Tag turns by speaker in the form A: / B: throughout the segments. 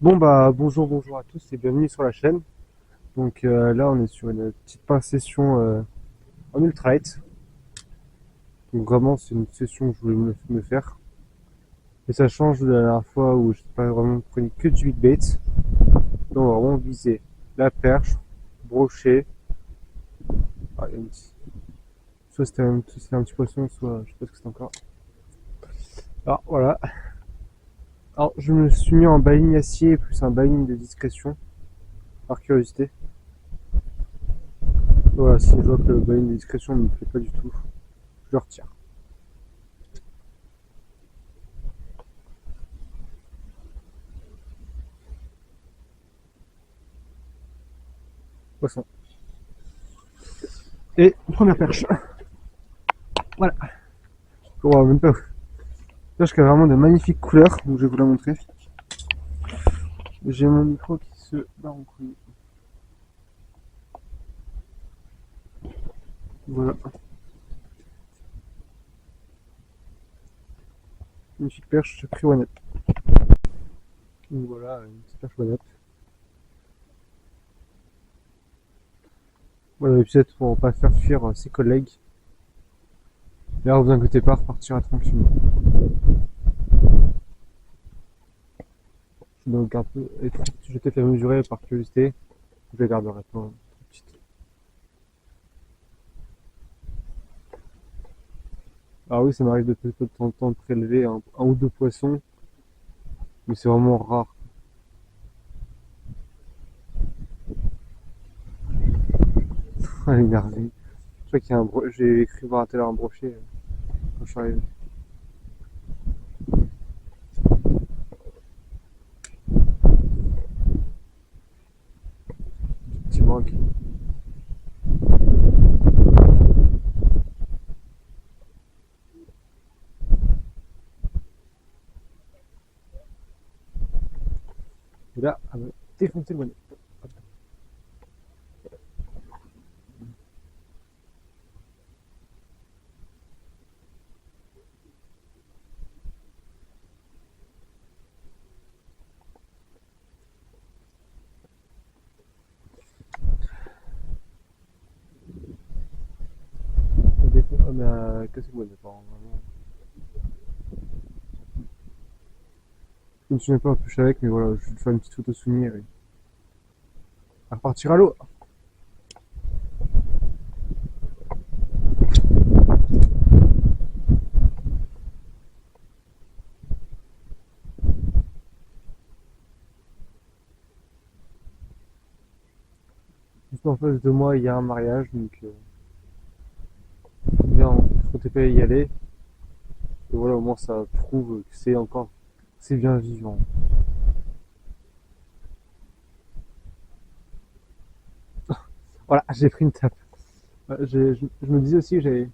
A: Bon bah bonjour à tous et bienvenue sur la chaîne. Donc là on est sur une petite pince session en ultralight. Donc vraiment c'est une session que je voulais me faire. Et ça change de la dernière fois où je pas vraiment pris que du big bait. Donc on va vraiment viser la perche, brochet. Ah, il y a soit c'était un petit poisson, soit je sais pas ce que c'est encore. Alors voilà. Alors je me suis mis en baling acier plus un baling de discrétion par curiosité. Voilà, si je vois que le baling de discrétion ne me plaît pas du tout, je le retire. Poisson. Et première perche. Voilà. On voit même pas. Perche qui a vraiment de magnifiques couleurs, donc je vais vous la montrer. J'ai mon micro qui se barre en couille. Voilà. Magnifique perche, j'ai pris One Up. Donc voilà, une petite perche One Up. Voilà, peut-être pour pas faire fuir ses collègues. Là, vous inquiétez pas, repartira tranquillement. Donc un peu, et je vais peut-être la mesurer par curiosité. Je la garderai pas petite. Alors oui, ça m'arrive de temps en temps de prélever un ou deux poissons, mais c'est vraiment rare. Énervé. Je crois qu'il y a j'ai écrit voir à tout à l'heure un brochet quand je suis arrivé. Petit broc. Et là, elle va défoncer le bonnet. Mais cassé le bonnet, vraiment. Je me souviens pas un peu avec, mais voilà, je vais te faire une petite photo souvenir et à repartir à l'eau. Juste en face de moi, il y a un mariage, donc bien, on t'est pas y aller. Et voilà, au moins ça prouve que c'est encore, c'est bien vivant. Voilà, j'ai pris une tape. Je me disais aussi que j'avais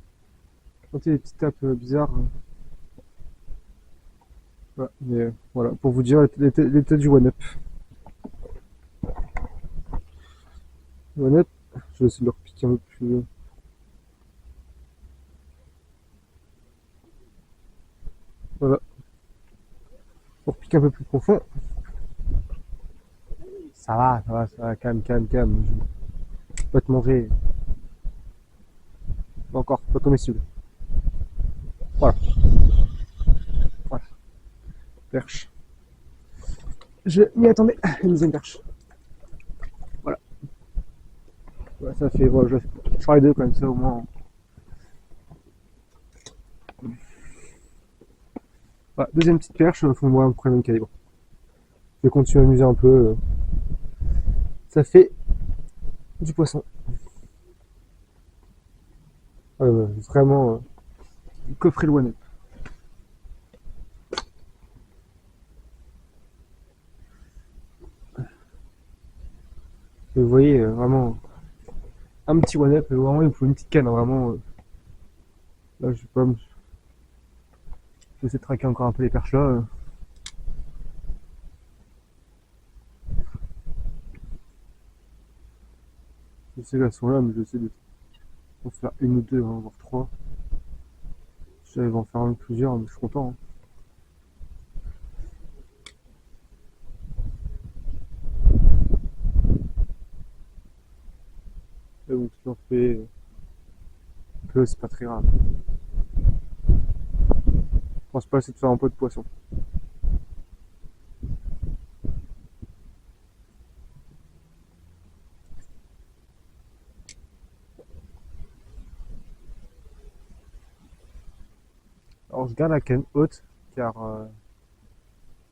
A: senti des petites tapes bizarres. Voilà, mais voilà, pour vous dire l'état du One Up. One Up, je vais essayer de le repiquer un peu plus. Voilà, pour piquer un peu plus profond. Ça va, calme. Je vais pas te manger. Encore, pas comestible. Voilà, voilà, perche. Je m'y attendais, une deuxième perche. Voilà, ouais, ça fait, voilà, je ferai les deux comme ça au moins. Voilà, deuxième petite perche, faut moi un peu le même calibre. Je vais continuer à m'amuser un peu. Ça fait du poisson. Vraiment, coffret le One Up. Vous voyez, vraiment, un petit One Up, vraiment, il me faut une petite canne, hein, vraiment. Là, je sais pas, je vais essayer de traquer encore un peu les perches là. Je sais qu'elles sont là, mais je vais essayer d'en faire une ou deux, hein, voire trois. J'arrive à en faire un ou plusieurs, mais je suis content, hein. j'en fais peu, c'est pas très grave. Je pense pas essayer de faire un peu de poisson. Alors je garde la canne haute, car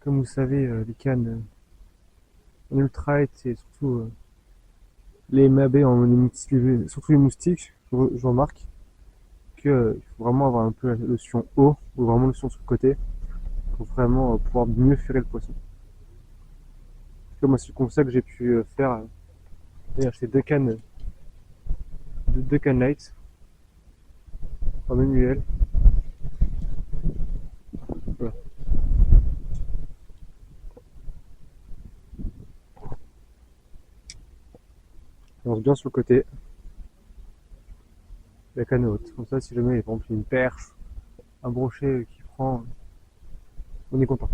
A: comme vous savez, les cannes en ultralight et surtout les MAB, surtout les moustiques, je remarque que il faut vraiment avoir un peu la notion haut ou vraiment le notion sur le côté pour vraiment pouvoir mieux ferrer le poisson. Comme moi, c'est comme ça que j'ai pu faire. J'ai acheté deux cannes light en manuel. Voilà. On lance bien sur le côté, la canne haute. Comme ça, si jamais par exemple une perche, un brochet qui prend, on est content.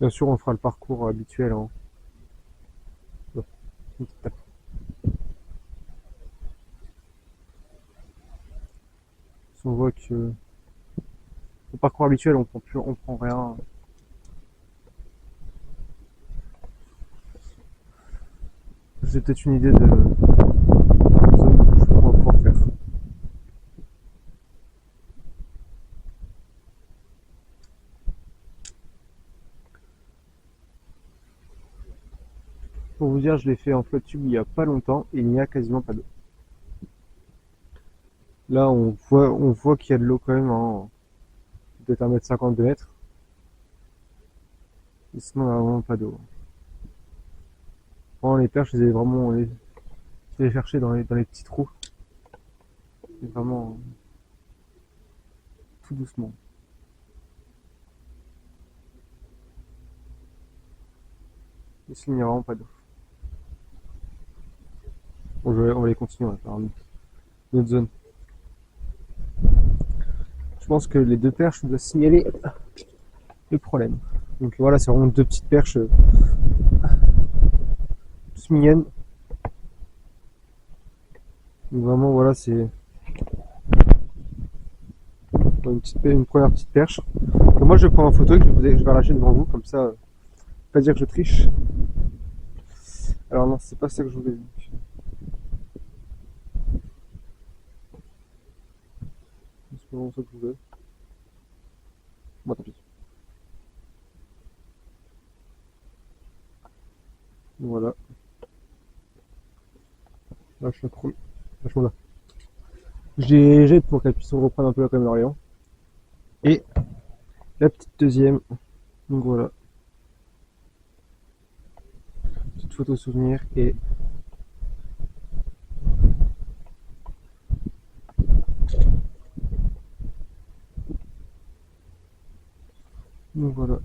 A: Bien sûr, on fera le parcours habituel en une petite tape. Si on voit que au parcours habituel, on prend rien. J'ai peut-être une idée de zone qu'on va pouvoir faire. Pour vous dire, je l'ai fait en flotte tube il y a pas longtemps et il n'y a quasiment pas d'eau. Là, on voit qu'il y a de l'eau quand même, hein, peut-être 1,50 m, 2 m. Et sinon, il n'y a vraiment pas d'eau. Vraiment, les perches, je les cherchais dans les petits trous. C'est vraiment tout doucement. Et sinon, il n'y a vraiment pas d'eau. Bon, on va les continuer, on va faire une autre zone. Je pense que les deux perches doivent signaler le problème. Donc voilà, c'est vraiment deux petites perches toutes mignonnes. Donc vraiment, voilà, c'est une première petite perche. Donc moi, je prends en photo et que je vais lâcher devant vous, comme ça, pas dire que je triche. Alors non, c'est pas ça que je voulais. C'est pas vraiment ça que je voulais. Bon, tant pis. Voilà. Lâche la chrome. Lâche-moi là. J'ai jette pour qu'elle puisse reprendre un peu la caméra. Et la petite deuxième. Donc voilà. Petite photo souvenir et donc voilà.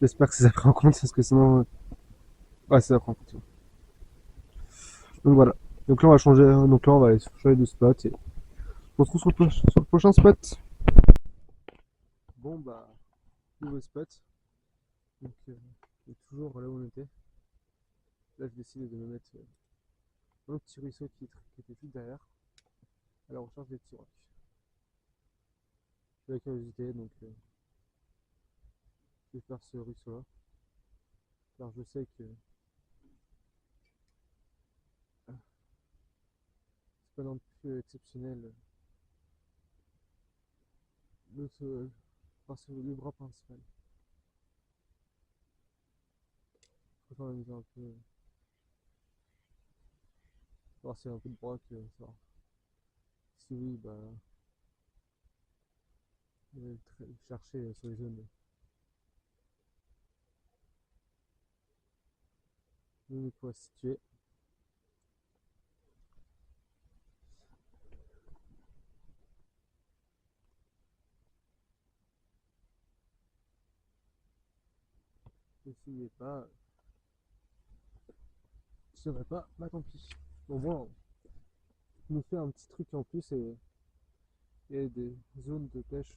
A: J'espère que ça prend en compte parce que sinon. Ouais, ça prend en compte. Donc voilà. Donc là on va changer. Donc là on va changer de spot et on se retrouve sur le prochain spot. Bon bah nouveau spot. Donc toujours là où on était. Là je décide de me mettre dans le petit ruisseau qui était juste derrière. À la recherche des petits rocs. J'ai la curiosité donc je vais faire ce ruisseau là. Car je sais que c'est pas non plus exceptionnel par le bras principal. Je préfère amuser un peu, voir s'il y a un peu de bras que ça. Si oui, bah, chercher sur les zones où il pourrait se situer. N'essayez pas, je ne saurais pas, bah tant pis. Bon, bon, on nous fait un petit truc en plus et des zones de pêche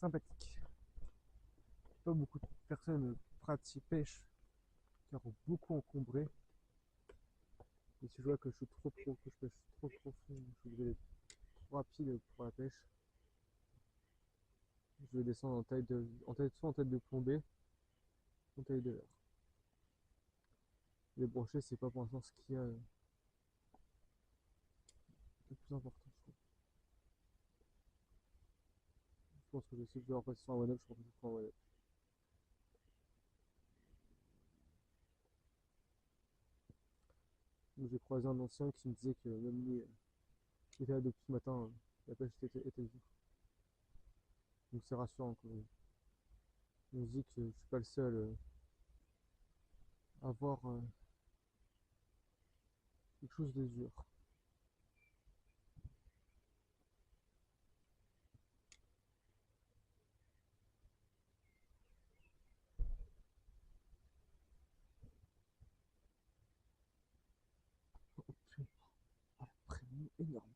A: sympathique. Pas beaucoup de personnes pratiquent pêche car beaucoup encombré. Et si je vois que je suis trop pro, que je pêche trop profond, je vais être trop rapide pour la pêche, je vais descendre soit en tête de plombée, ou en taille de leurre. Les brochets, c'est pas pour l'instant ce qu'il y a de plus important, je trouve. Je pense que si je vais repasser sur un one-up, je repasser sur un one-up. J'ai croisé un ancien qui me disait que même lui, il était là depuis ce matin, la pêche était dure. Donc c'est rassurant quand même. On se dit que je suis pas le seul à avoir quelque chose de dur. Ah, prémie énorme.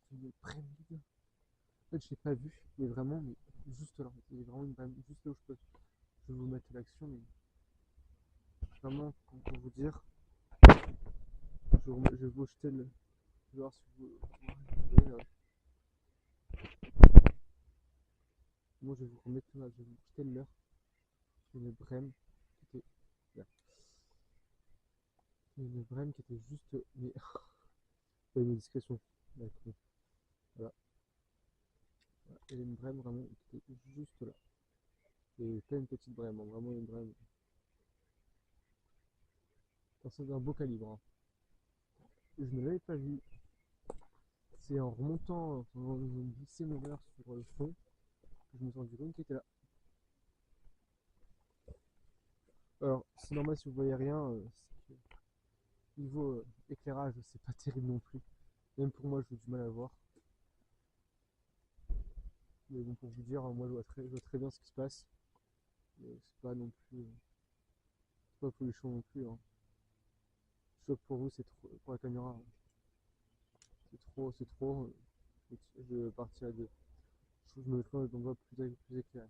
A: C'est une prémie. En fait, je l'ai pas vu, mais vraiment, mais juste là. Il y a vraiment une prémie, juste là où je peux. Je vais vous mettre l'action, mais vraiment, pour vous dire, je vais vous jeter le. Je vais voir si vous. Voyez, là. Moi, je vais vous remettre là, je vais vous jeter le leurre. Une brème qui était. Là. Une brème qui était juste. Mais. Il y a une discrétion. D'accord. Voilà. Voilà. Il y a une brème vraiment qui était juste là. Et pas une petite brème, hein, vraiment une brème. C'est d'un beau calibre. Hein. Je ne l'avais pas vu. C'est en remontant, en glissé mon verre sur le fond, que je me suis rendu compte qu'il était là. Alors, c'est normal si vous voyez rien, c'est que niveau éclairage, c'est pas terrible non plus. Même pour moi, j'ai du mal à voir. Mais bon, pour vous dire, moi je vois très bien ce qui se passe. Mais c'est pas non plus. C'est pas folichon non plus. Hein. Je sais que pour vous, c'est trop. Pour la caméra, hein. C'est trop, c'est trop. Je vais partir à deux. Je me mettrai dans endroit plus éclairé.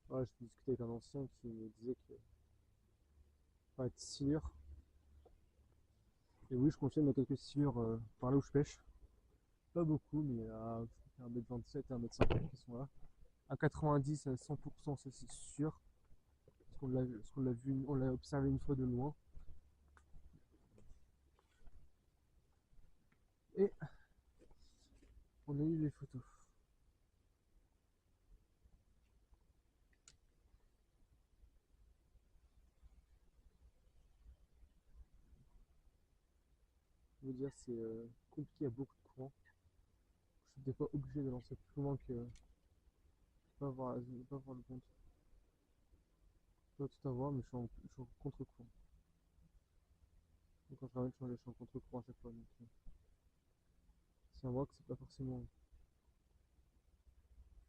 A: Ouais, je discutais avec un ancien qui me disait que pas de sciure. Et oui, je confirme, il y a quelques sciures par là où je pêche. Pas beaucoup, mais il y a 1m27 et 1m50 qui sont là. À 90 à 100%, ça c'est sûr. Parce qu'on l'a vu, on l'a observé une fois de loin. Et on a eu les photos. Je veux dire, c'est compliqué, il y a beaucoup de courant. Je n'étais pas obligé de lancer plus loin que pas voir le compte. Je dois tout avoir, mais je suis en contre-courant. Donc quand je ramène, je suis en contre-courant à chaque fois. Donc, c'est un voit que c'est pas forcément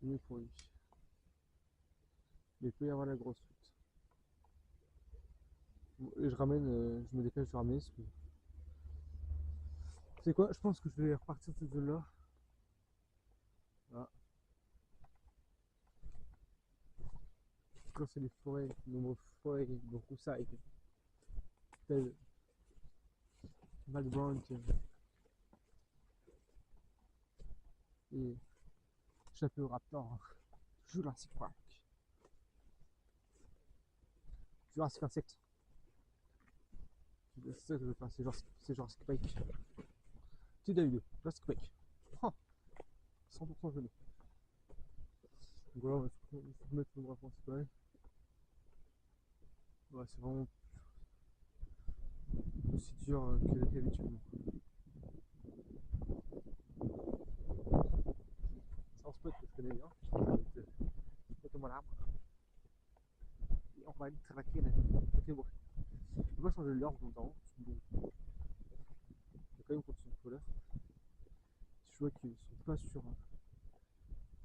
A: mieux pour lui. Mais il peut y avoir la grosse truite. Bon, et je ramène, je me dépêche de ramener. C'est quoi? Je pense que je vais repartir de cette zone-là. Voilà. Quand c'est les forêts, de nombreuses forêts, donc où ça, avec tel background et échappé au raptor. Jurassic Park. Jurassic Insect. C'est ça que je veux faire, c'est Jurassic Park. Petite vidéo, Jurassic Park. Oh, 100% gelé. Donc voilà, on va se mettre l'endroit principal. Ouais, c'est vraiment aussi dur qu'habituellement. C'est un spot que je connais bien. C'est mon arbre. Et on va aller traquer là. Ok, bon. Je peux pas changer l'heure longtemps. Bon, il y a quand même conditions de polaire. Si je vois qu'ils sont pas sur un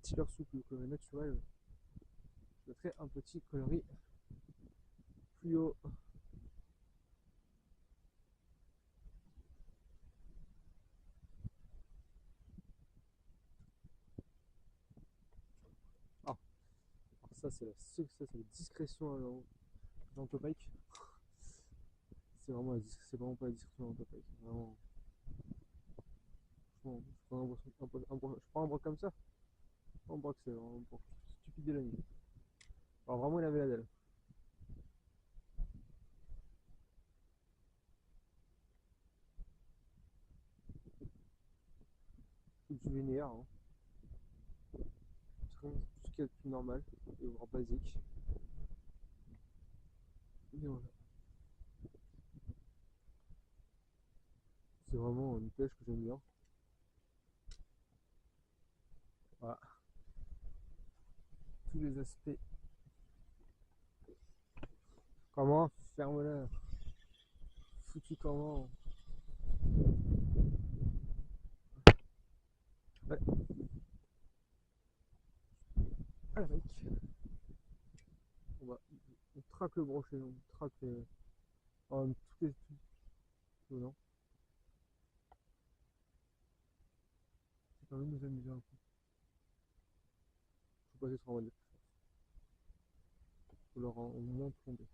A: petit leurre souple ou coloré naturel, je mettrai un petit coloris fluo. Ça, c'est la discrétion dans Topike. C'est vraiment pas la discrétion dans Topike. Vraiment. Je prends un bras comme ça. Un bras que c'est vraiment un bras stupide de la nuit. Alors vraiment, il avait la dalle. Tout vénère, hein. Tout ce qui est plus normal, et voire basique. Et voilà. C'est vraiment une pêche que j'aime bien. Voilà. Tous les aspects. Comment? Ferme-la. Foutu comment? Ouais. Avec. On traque le brochet, on traque les. Oh, tout est. Tout, non. Ça permet de nous amuser un peu. Faut passer sur un modèle. Faut leur au moins plomber.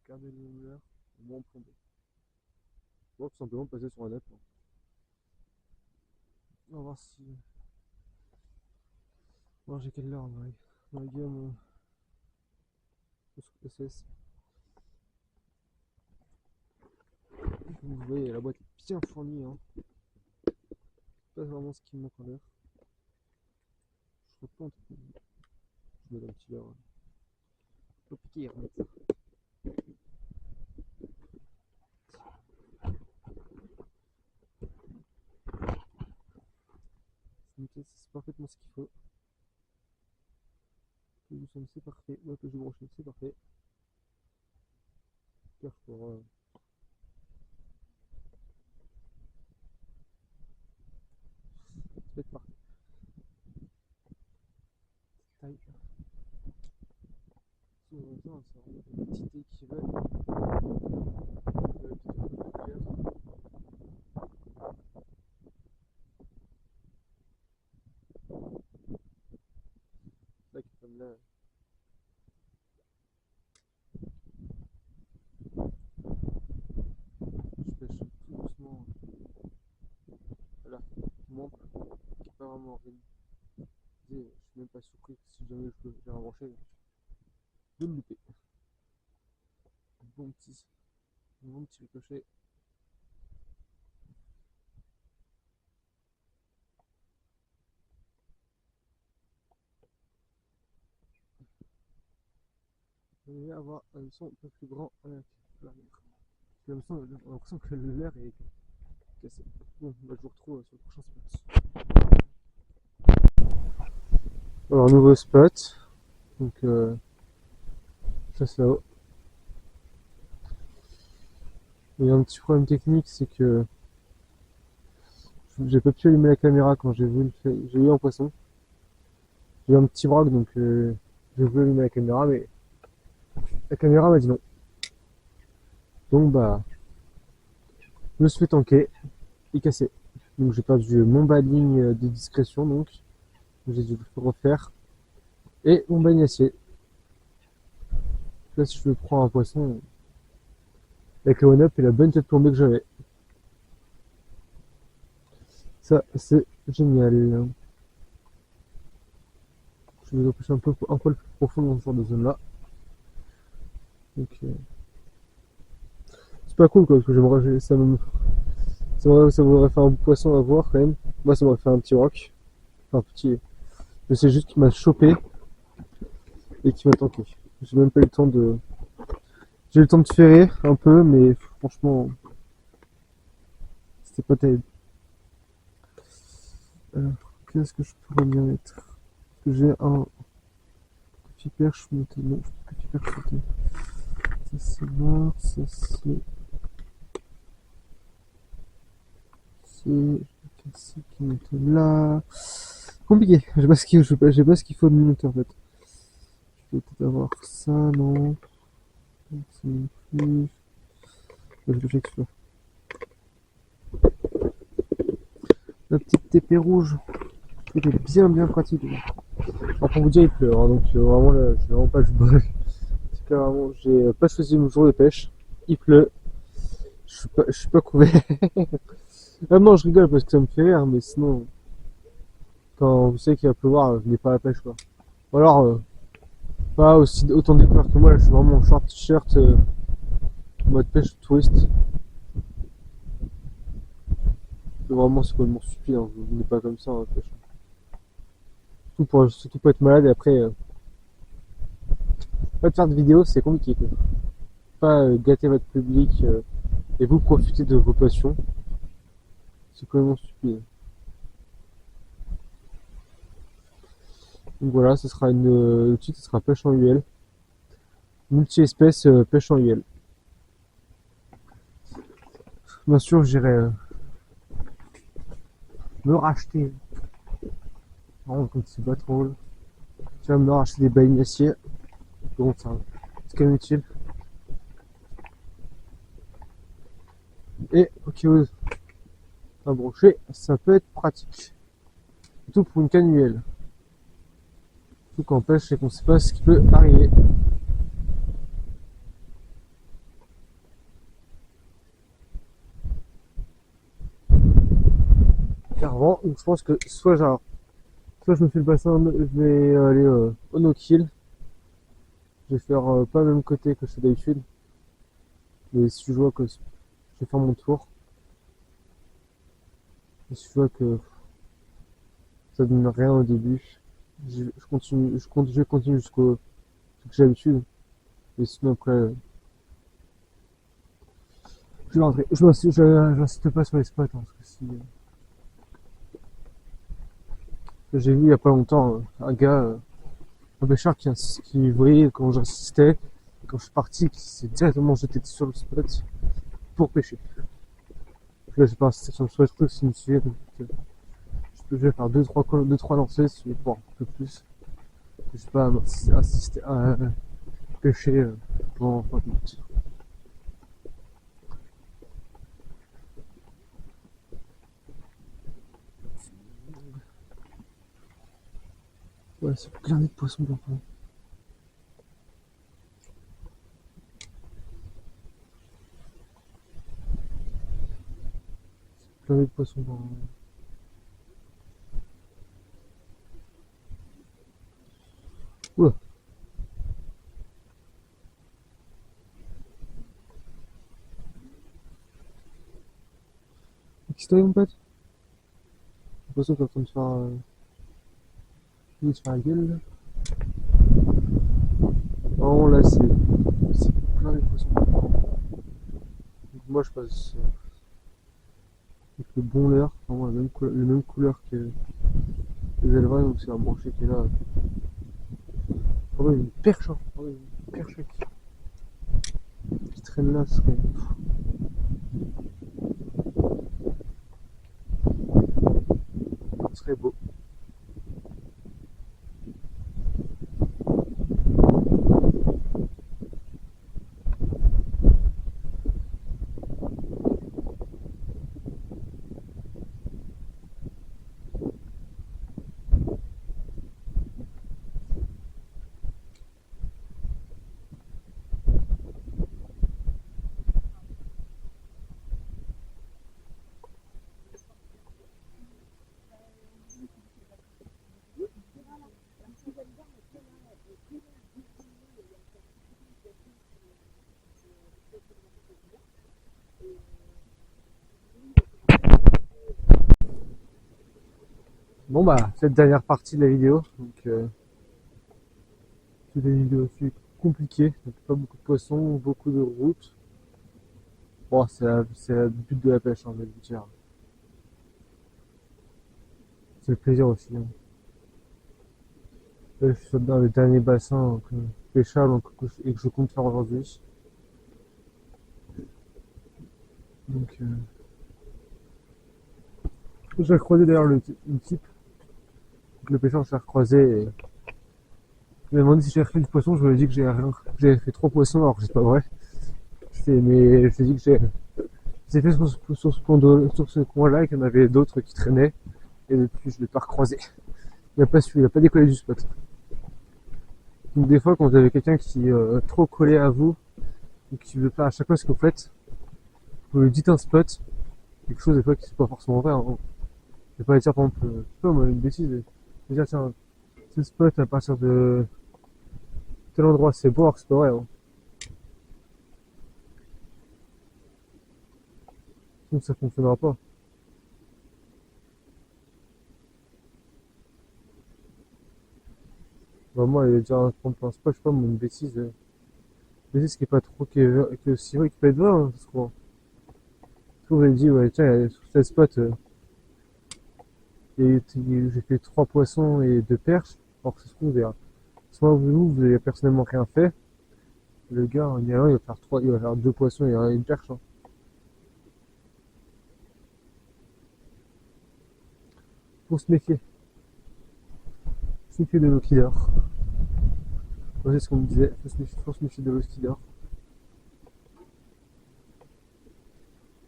A: Gardez le leur au moins plomber. Bon, tout simplement passer sur un net. On va voir si. Bon, j'ai quelle heure dans la game SS. Vous voyez, la boîte est bien fournie. Hein. Pas vraiment ce qui me manque en l'air. Je replante. Je mets un petit leurre. Faut piquer, remettre. C'est parfaitement ce qu'il faut. C'est parfait. Ouais, que je brochet, c'est parfait. Perche pour. C'est parfait. Taille. C'est vraiment des petites idées qui veulent. Là, comme là. Je pêche tout doucement. Voilà. Mon qui est pas vraiment organisé. Je suis même pas surpris que si jamais je peux faire un brochet, de me louper. Bon petit ricochet. Je vais avoir un son un peu plus grand à l'arrière. J'ai l'impression que l'air est cassé. Bon, bah, je vous retrouve sur le prochain spot. Alors, nouveau spot. Donc, ça c'est là-haut. Il y a un petit problème technique, c'est que j'ai pas pu allumer la caméra quand j'ai eu un poisson. J'ai eu un petit vrac, donc j'ai voulu allumer la caméra, mais la caméra m'a dit non. Donc, bah, je me suis fait tanker et casser. Donc, j'ai perdu mon baling de discrétion, donc j'ai dû le refaire. Et mon baling acier. Là, si je prends un poisson, avec le one-up et la bonne tête plombée que j'avais. Ça, c'est génial. Je vais pêcher un peu plus profond dans ce genre de zone-là. Donc, c'est pas cool, quoi, parce que j'aimerais, ça m'aurait fait un poisson à voir quand même. Moi, ça m'aurait fait un petit rock. Enfin, petit. Je sais juste qu'il m'a chopé et qu'il m'a tanké. J'ai même pas eu le temps de. J'ai eu le temps de ferrer un peu, mais franchement, c'était pas terrible. Alors, qu'est-ce que je pourrais bien mettre? Parce que j'ai un petit perche monté. Non, petit perche monté. Ça c'est mort, ça c'est qui monte là. Compliqué, j'ai pas ce qu'il faut de monter en fait. Je vais peut-être avoir ça, non. Ça non plus. Je vais pêcher que celui-là. La petite TP rouge. Elle est bien pratique. Alors, pour vous dire, il pleut, hein, donc vraiment là, j'ai vraiment pas le bol. C'est que vraiment, j'ai pas choisi mon jour de pêche. Il pleut, je suis pas couvert. Vraiment, je rigole parce que ça me fait rire, mais sinon, quand vous savez qu'il va pleuvoir, venez pas à la pêche quoi. Ou alors, pas aussi autant découvert que moi, là, je suis vraiment en short t-shirt, mode pêche touriste. Mais vraiment, c'est complètement stupide, hein, vous venez pas comme ça à la pêche. Surtout pour être malade et après, pas de faire de vidéos, c'est compliqué quoi. Pas gâter votre public et vous profiter de vos passions, c'est complètement stupide. Donc voilà, le titre, ce sera pêche en UL. Multi-espèces pêche en UL. Bien sûr, j'irai me racheter. Non, comme c'est pas trop drôle. Tu vas me racheter des baignes bon, c'est quand même utile. Et ok, un brochet, ça peut être pratique. Surtout pour une canne UL. Surtout quand on pêche et qu'on sait pas ce qui peut arriver. Clairement, donc je pense que soit je me fais le bassin, je vais aller au no-kill. Je vais faire pas le même côté que je fais d'habitude. Mais si je vois que je vais faire mon tour, et si je vois que ça donne rien au début, je vais continuer jusqu'au ce que j'ai l'habitude. Et sinon après, je vais rentrer. J'insiste pas sur les spots, hein, parce que si, j'ai vu il y a pas longtemps un gars, un pêcheur qui voyait quand j'insistais, et quand je suis parti, qui s'est directement jeté sur le spot pour pêcher. Donc là, j'ai pas insisté sur le spot, truc, s'il me suivait, donc je vais faire deux trois lancers, si je vais pouvoir un peu plus. Je sais pas insister à pêcher pendant 20 minutes. Ouais, c'est plein de poissons blancs. Plein de poissons blancs. Oula, qu'est-ce que t'as mon pote? J'ai l'impression que t'es en train de faire la gueule là. Oh là c'est plein de poissons. Donc moi je passe avec le bon leurre, vraiment la même couleur que les éleveurs, donc c'est un brochet qui est là. Vraiment une perche, hein. Vraiment une perche qui traîne là, ce serait beau. Bon bah, cette dernière partie de la vidéo, donc c'est des vidéos aussi compliquées, donc pas beaucoup de poissons, beaucoup de routes. Bon, c'est le but de la pêche, hein, je vais vous dire. C'est le plaisir aussi, hein. Là, je suis dans le dernier bassin pêchable et que je compte faire aujourd'hui. Donc, j'ai recroisé d'ailleurs le type, donc le pêcheur s'est recroisé et il m'a demandé si j'avais fait du poisson. Je lui ai dit que j'avais fait 3 poissons alors que c'est pas vrai. Mais je lui ai dit que j'ai fait sur ce coin-là et qu'il y en avait d'autres qui traînaient et depuis je l'ai pas recroisé. il a pas su, il a pas décollé du spot. Donc des fois, quand vous avez quelqu'un qui est trop collé à vous, ou qui veut faire à chaque fois ce que vous faites, vous lui dites un spot, quelque chose des fois qui n'est pas forcément vrai. Hein. Je vais pas dire par exemple, je sais pas moi, une bêtise, je vais dire tiens, ce spot à partir de tel endroit c'est bon alors que c'est pas vrai. Hein. Donc ça fonctionnera pas. Vraiment, il va dire prendre un spot, je sais pas, moi, une bêtise. Une bêtise qui est pas trop, qui est aussi vrai, qui peut être vrai, hein, ça se trouve. Vous avez dit, ouais, tiens, sur cette spot, j'ai fait 3 poissons et 2 perches. Alors que ça se trouve, soit vous avez personnellement rien fait. Le gars, en y allant, il va faire 3, il va faire 2 poissons et une perche. Hein. Faut se méfier. Se méfier de l'eau qui dort. Moi, c'est ce qu'on me disait. Faut se méfier de l'eau qui dort.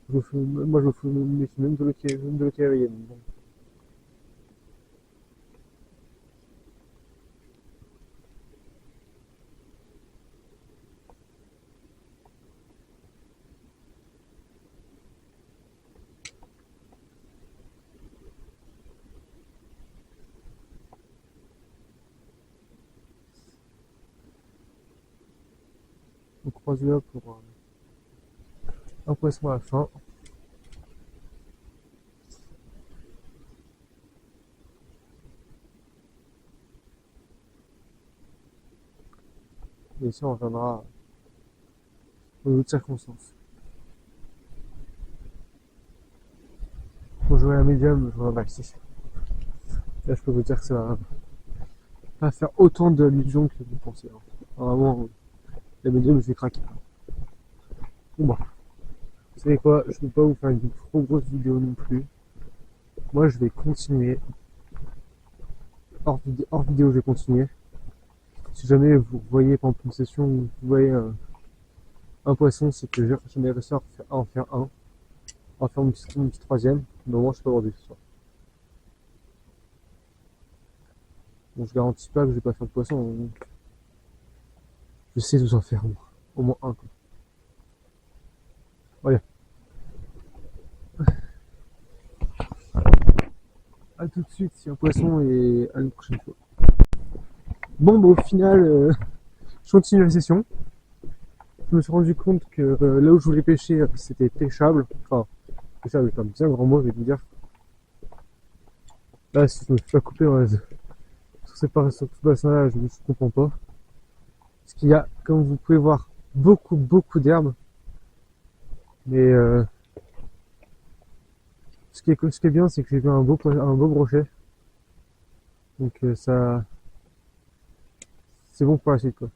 A: Moi, je me méfie même même de l'eau qui est réveillée. Bon. On croise là pour un poisson à la fin. Et ici, on reviendra aux autres circonstances. Pour jouer à la médium, je joue à maxi. Là, je peux vous dire que ça va pas faire autant d'illusions que vous pensez. Hein. Vraiment, la médium, je vais craquer. Bon, bah. Vous savez quoi, je ne peux pas vous faire une trop grosse vidéo non plus. Moi, je vais continuer. Hors vidéo, je vais continuer. Si jamais vous voyez, par exemple, une session où vous voyez un poisson, c'est que j'ai jamais réussi à en faire un. En faire une petite troisième. Mais au moins, je suis pas aujourd'hui ce soir. Bon, je garantis pas que je vais pas faire de poisson. Donc je sais vous en faire moi. Au moins un. Quoi. Voilà. A tout de suite si un poisson et à une prochaine fois. Bon, bah, au final, je continue la session. Je me suis rendu compte que là où je voulais pêcher, c'était pêchable. Enfin, pêchable, c'est un bien grand mot, je vais vous dire. Là, si je me fais pas couper sur ce bassin-là, je ne comprends pas. Parce qu'il y a, comme vous pouvez voir, beaucoup d'herbes. Mais ce qui est bien, c'est que j'ai vu un beau brochet. Donc ça, c'est bon pour la suite, quoi.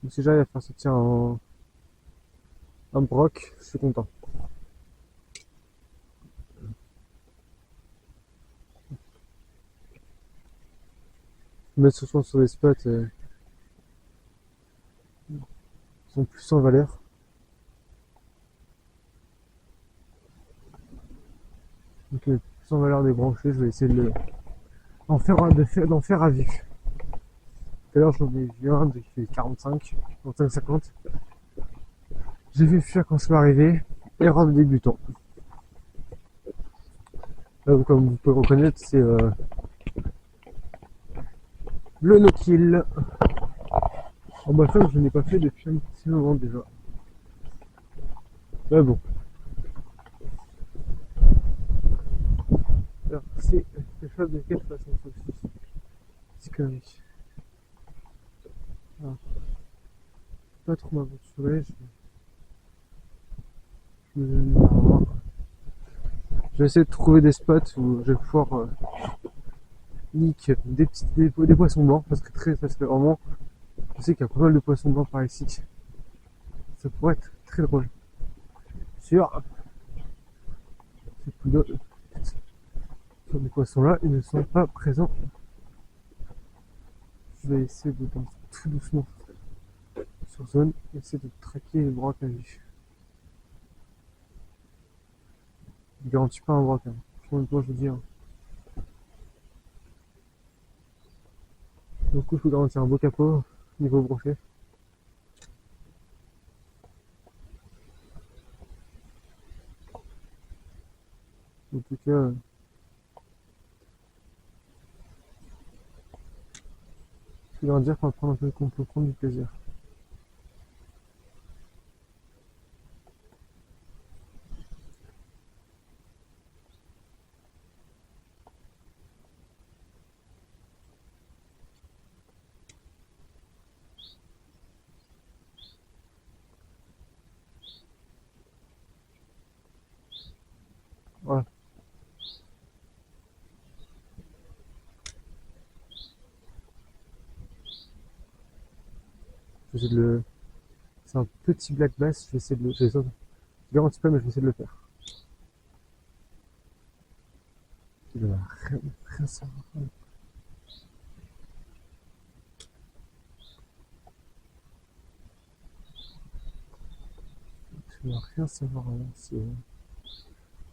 A: Donc si j'arrive à faire sortir un broc, je suis content. Mettre souvent sur des spots qui sont plus en valeur. Donc plus en valeur des branchés, je vais essayer d'en faire à vue. Tout à l'heure, j'en ai vu un qui fait 45, 50. J'ai vu fuir quand je suis arrivé. Erreur de débutant. Là, comme vous pouvez reconnaître, c'est le no-kill. En bah ça, je n'ai pas fait depuis un petit moment déjà. Mais bon. Alors, c'est quelque chose de quelle façon ça aussi. C'est connerie. Alors, pas trop m'aventurer. Je vais essayer de trouver des spots où je vais pouvoir nique des poissons blancs parce que vraiment, je sais qu'il y a pas mal de poissons blancs par ici. Ça pourrait être très drôle. Sur des poissons là, ils ne sont pas présents. Je vais essayer de danser tout doucement sur zone, essayer de traquer les brocs à vue. Je garantis pas un wok, hein. Honnêtement, je vous dis, hein. Du coup, je peux garantir un beau capot niveau brochet. En tout cas, je peux garantir qu'on va prendre un peu, qu'on peut prendre du plaisir. Voilà. Je vais essayer de le... C'est un petit black bass, je vais essayer de le... Je garantis pas, mais je vais essayer de le faire. Il va rien savoir. Il va rien savoir. C'est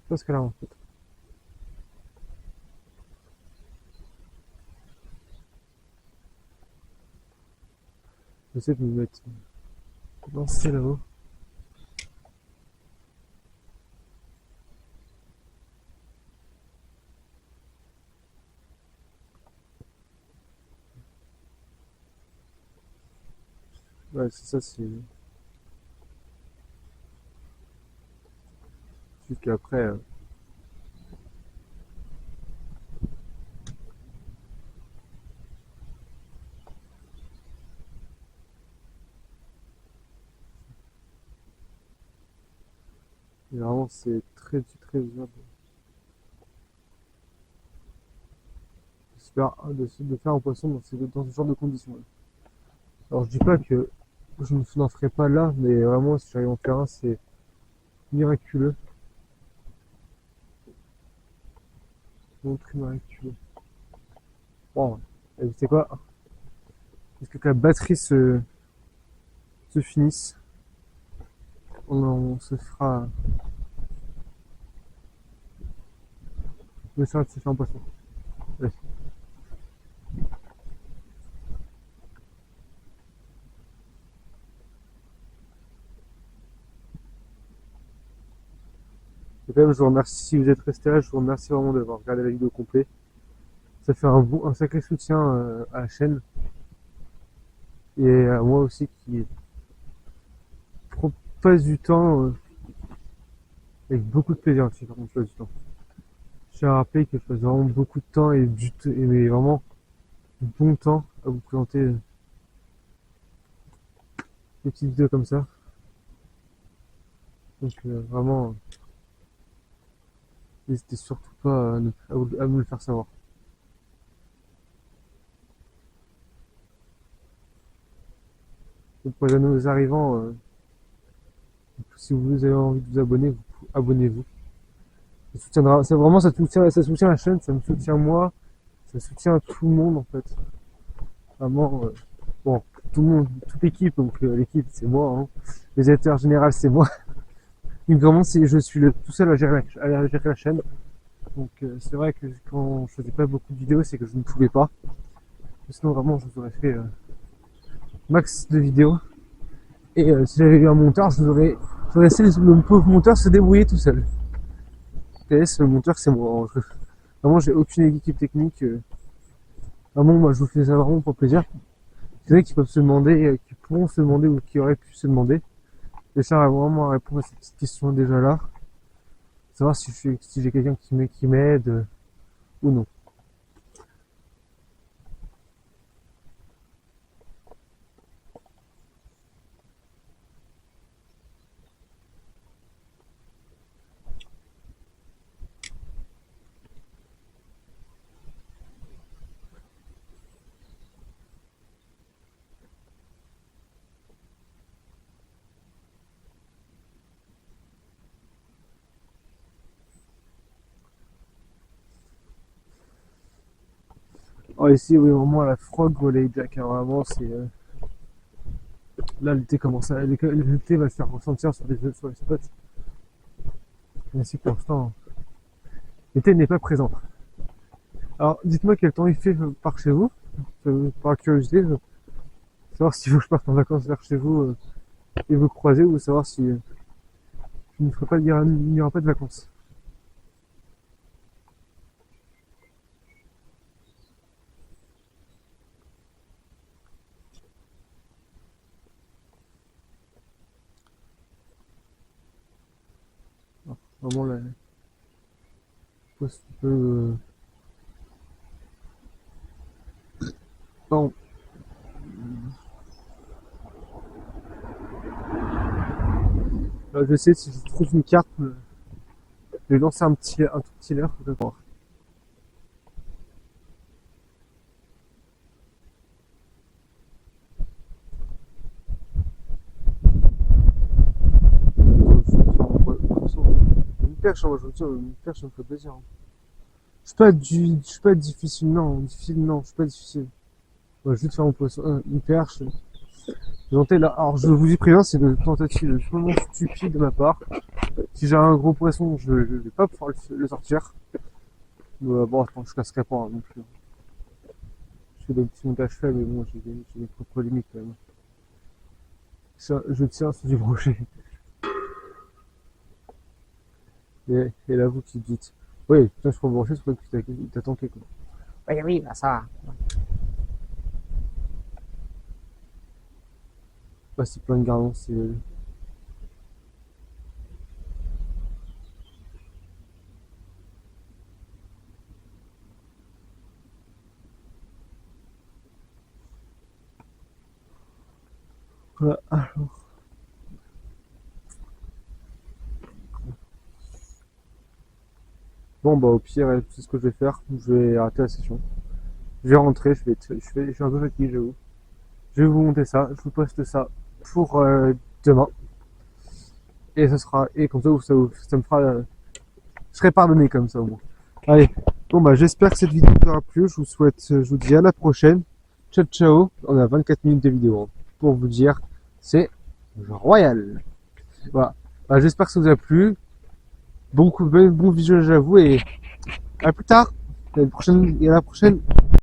A: pas ce qu'elle a en fait. J'essaie de me mettre lancé là-haut. Ouais, c'est ça, c'est. Juste qu'après, vraiment, c'est très dur de faire un poisson dans ce genre de conditions. Là. Alors, je dis pas que je n'en ferai pas là, mais vraiment, si j'arrive en faire un, c'est miraculeux. Vraiment très miraculeux. Bon, et vous savez quoi? Est-ce que la batterie se finisse? On se fera. On essaiera de se faire un poisson. Ouais. Et quand même, je vous remercie si vous êtes resté là, je vous remercie vraiment d'avoir regardé la vidéo complète. Ça fait un sacré soutien à la chaîne et à moi aussi qui passe du temps avec beaucoup de plaisir aussi, par contre, je passe du temps. Je tiens à rappeler que je passe vraiment beaucoup de temps mais vraiment du bon temps à vous présenter des petites vidéos comme ça. Donc vraiment, n'hésitez surtout pas à me le faire savoir. Donc pour les nouveaux arrivants, si vous avez envie de vous abonner, abonnez-vous. Ça soutiendra, c'est vraiment ça soutient la chaîne, ça me soutient moi, ça soutient tout le monde en fait. Vraiment, bon, tout le monde, toute l'équipe, donc l'équipe c'est moi, hein. Les éditeurs général c'est moi. Donc vraiment, je suis tout seul à gérer la chaîne. Donc c'est vrai que quand je faisais pas beaucoup de vidéos, c'est que je ne pouvais pas. Sinon vraiment, je vous aurais fait max de vidéos. Et si j'avais eu un monteur, j'aurais laissé le pauvre monteur se débrouiller tout seul. PS, le monteur c'est moi. Vraiment, j'ai aucune équipe technique. Vraiment, moi je vous fais ça vraiment pour plaisir. Il y en a qui peuvent se demander, qui pourront se demander ou qui auraient pu se demander. Et ça va vraiment répondre à cette petite question déjà là. Savoir si j'ai quelqu'un qui m'aide ou non. Oh, ici, oui, vraiment la frog volley jack. Hein, vraiment, c'est. Là, l'été commence l'été va se faire ressentir sur les spots. Mais ici, pour l'instant, L'été n'est pas présent. Alors, dites-moi quel temps il fait par chez vous, par curiosité, savoir si je parte en vacances vers chez vous et vous croiser, ou savoir si je ne ferai pas, il n'y aura pas de vacances. Alors, vraiment, la poste un peu... Bon, je vais essayer, si je trouve une carte, je vais lancer un tout petit leurre. Voir. Une perche, moi, je veux dire, une perche, ça me fait plaisir. Hein. Je suis pas difficile, non, je suis pas difficile. Ouais, juste faire mon poisson, une perche. Là, alors je vous y préviens, c'est une tentative vraiment stupide de ma part. Si j'ai un gros poisson, je vais pas pouvoir le sortir. Bon, attends, je casserai pas hein, non plus. Je fais des petits montages faibles, mais bon, j'ai des propres limites quand même. Je tiens sur du brochet. Et là, vous qui dites, oui, putain, je prends le brochet, c'est pas que t'as tanké quoi.
B: Oui, oui, bah ça.
A: Bah, c'est plein de gardons, c'est. Voilà. Bon, bah, au pire, c'est ce que je vais faire. Je vais arrêter la session. Je vais rentrer, je suis un peu fatigué, j'avoue. Je vais vous monter ça, je vous poste ça pour demain. Et ça sera, et comme ça, ça me fera, je serai pardonné comme ça au moins. Allez, bon bah j'espère que cette vidéo vous aura plu. Je vous souhaite, je vous dis à la prochaine. Ciao ciao. On a 24 minutes de vidéo hein, pour vous dire, c'est royal. Voilà. Bah, j'espère que ça vous a plu. Bon visionnage à vous et à plus tard. À la prochaine.